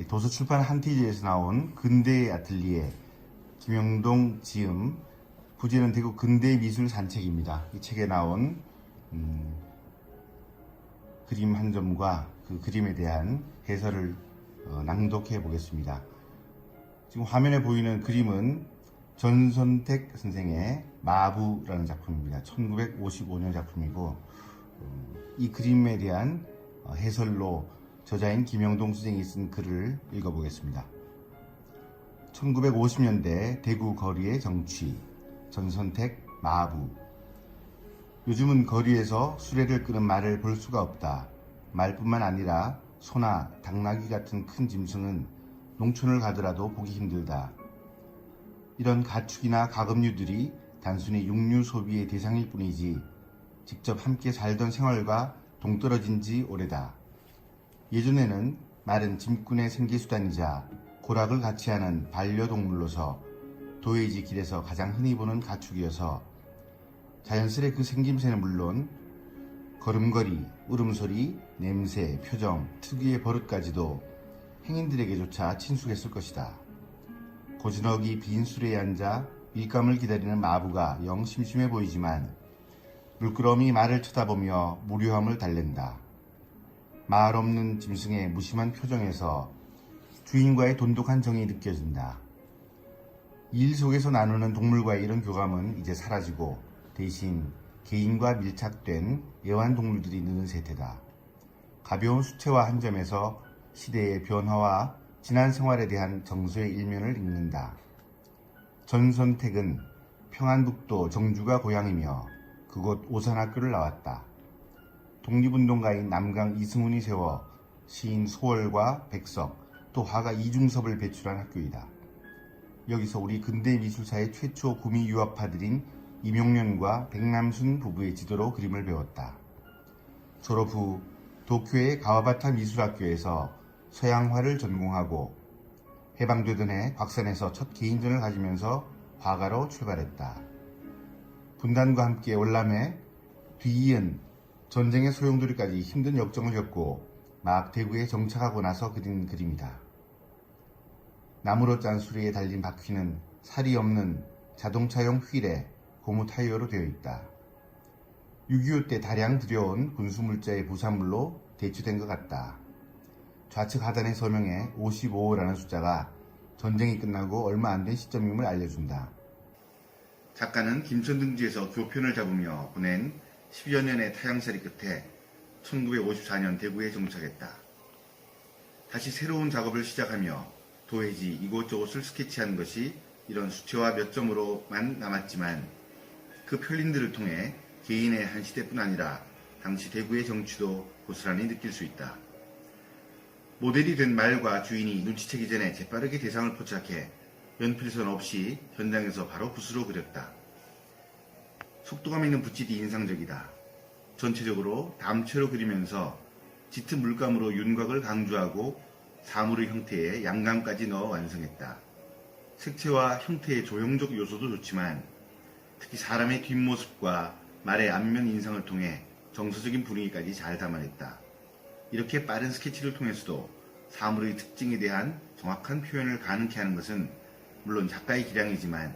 도서출판 한티지에서 나온 근대의 아틀리에 김영동 지음, 부제는 대구 근대미술산책입니다. 이 책에 나온 그림 한 점과 그 그림에 대한 해설을 낭독해 보겠습니다. 지금 화면에 보이는 그림은 전선택 선생의 마부라는 작품입니다. 1955년 작품이고, 이 그림에 대한 해설로 저자인 김영동 선생이 쓴 글을 읽어보겠습니다. 1950년대 대구 거리의 정취, 전선택 마부. 요즘은 거리에서 수레를 끄는 말을 볼 수가 없다. 말뿐만 아니라 소나 당나귀 같은 큰 짐승은 농촌을 가더라도 보기 힘들다. 이런 가축이나 가금류들이 단순히 육류 소비의 대상일 뿐이지 직접 함께 살던 생활과 동떨어진 지 오래다. 예전에는 말은 짐꾼의 생계수단이자 고락을 같이 하는 반려동물로서 도회지 길에서 가장 흔히 보는 가축이어서 자연스레 그 생김새는 물론 걸음걸이, 울음소리, 냄새, 표정, 특유의 버릇까지도 행인들에게조차 친숙했을 것이다. 고즈넉이 빈 수레에 앉아 밀감을 기다리는 마부가 영 심심해 보이지만 물끄러미 말을 쳐다보며 무료함을 달랜다. 말 없는 짐승의 무심한 표정에서 주인과의 돈독한 정이 느껴진다. 일 속에서 나누는 동물과의 이런 교감은 이제 사라지고 대신 개인과 밀착된 애완동물들이 느는 세태다. 가벼운 수채화 한 점에서 시대의 변화와 지난 생활에 대한 정서의 일면을 읽는다. 전선택은 평안북도 정주가 고향이며 그곳 오산학교를 나왔다. 독립운동가인 남강 이승훈이 세워 시인 소월과 백석, 또 화가 이중섭을 배출한 학교이다. 여기서 우리 근대미술사의 최초 구미 유학파들인 임용련과 백남순 부부의 지도로 그림을 배웠다. 졸업 후 도쿄의 가와바타 미술학교에서 서양화를 전공하고 해방되던 해 곽산에서 첫 개인전을 가지면서 화가로 출발했다. 분단과 함께 월남에 뒤이은 전쟁의 소용돌이까지 힘든 역정을 겪고 막 대구에 정착하고 나서 그린 그림이다. 나무로 짠 수레에 달린 바퀴는 살이 없는 자동차용 휠에 고무 타이어로 되어 있다. 6.25 때 다량 들여온 군수물자의 부산물로 대추된 것 같다. 좌측 하단의 서명에 55라는 숫자가 전쟁이 끝나고 얼마 안 된 시점임을 알려준다. 작가는 김천등지에서 교편을 잡으며 보낸 10여 년의 타향살이 끝에 1954년 대구에 정착했다. 다시 새로운 작업을 시작하며 도회지 이곳저곳을 스케치한 것이 이런 수채화 몇 점으로만 남았지만 그 편린들을 통해 개인의 한 시대뿐 아니라 당시 대구의 정취도 고스란히 느낄 수 있다. 모델이 된 말과 주인이 눈치채기 전에 재빠르게 대상을 포착해 연필선 없이 현장에서 바로 붓으로 그렸다. 속도감 있는 붓질이 인상적이다. 전체적으로 담채로 그리면서 짙은 물감으로 윤곽을 강조하고 사물의 형태에 양감까지 넣어 완성했다. 색채와 형태의 조형적 요소도 좋지만 특히 사람의 뒷모습과 말의 안면 인상을 통해 정서적인 분위기까지 잘 담아냈다. 이렇게 빠른 스케치를 통해서도 사물의 특징에 대한 정확한 표현을 가능케 하는 것은 물론 작가의 기량이지만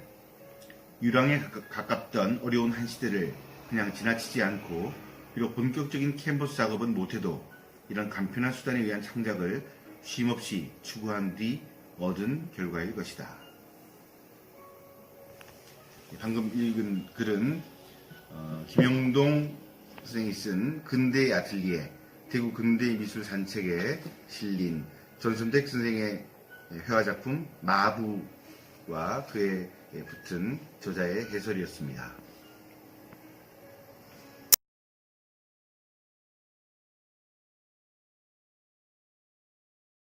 유랑에 가깝던 어려운 한 시대를 그냥 지나치지 않고 비록 본격적인 캔버스 작업은 못해도 이런 간편한 수단에 의한 창작을 쉼없이 추구한 뒤 얻은 결과일 것이다. 방금 읽은 글은 김영동 선생이 쓴 근대의 아틀리에 대구 근대미술산책에 실린 전선택 선생의 회화작품 마부와 그에 붙은 저자의 해설이었습니다.